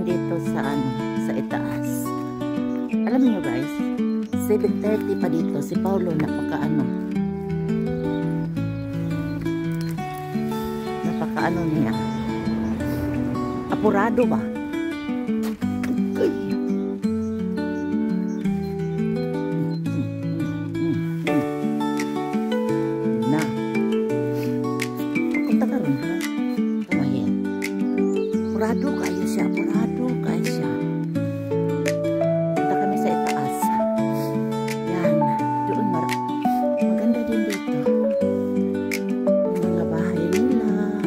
dito sa sa itaas. Alam niyo guys, 7:30 pa dito. Si Paulo napaka niya. Apurado ba? Na. Pakunta ka rin ha? Kamahin. Apurado kayo siya. Punta kami sa itaas. Yan. Doon maganda din dito. Yung mga bahay nila.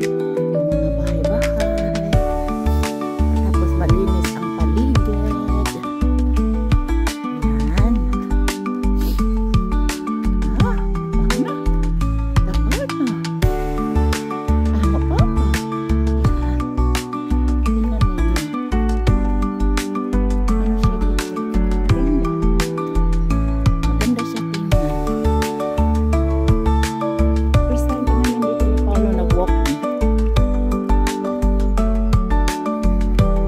Yung mga bahay-bahay. Tapos malinis ang paligid. Yan. Ah, baka na. Dapat na. Tama pa. Yan. Tingnan ninyo. Ano siya dito? Tingnan. Maganda siya tingnan. First time ko naman dito ni Paulo nag-walking.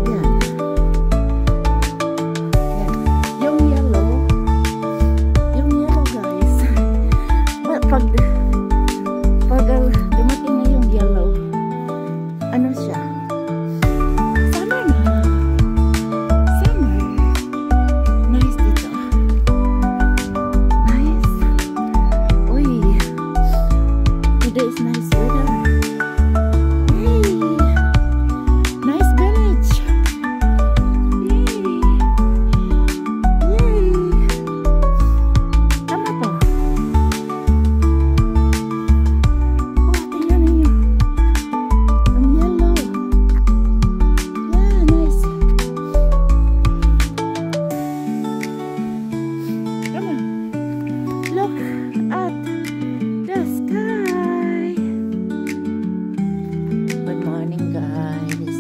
Yan. Yan. Yung yellow guys. Pag dumating na yung yellow, ano siya? Summer na. Summer. Nice dito. Nice. Uy. Today is nice weather. Hey. Nice village. Yay. Yay. Tama to. Oh, tingnan ninyo. Ang yellow. Yeah, nice. Come on. Look at the sky. Good morning guys.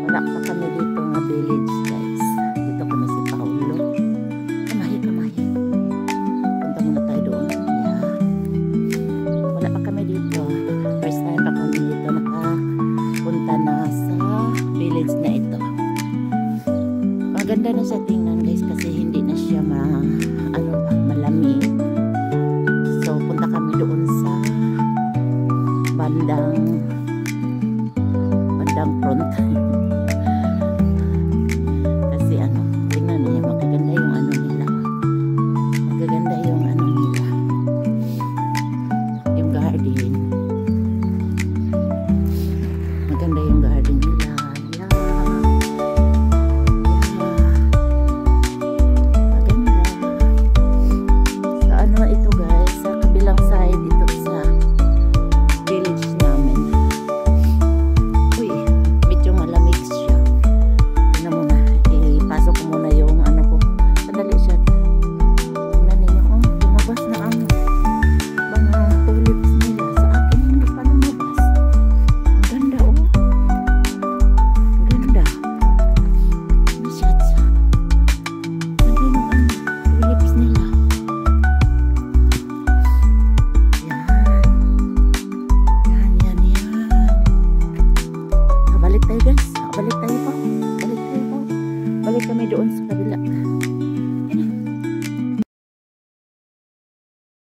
Wala pa kami dito nga village guys. Dito kami si Paulo. Kamahi. Punta muna tayo doon. Yeah. Wala pa kami dito. First time pa kami dito nakapunta na sa village na ito. Maganda na siya tingnan guys kasi hindi na siya malamig. So punta kami doon sa bandang front. Kasi tingnan niyo magaganda yung nila. Magaganda yung nila. Yung garden. Maganda yung garden.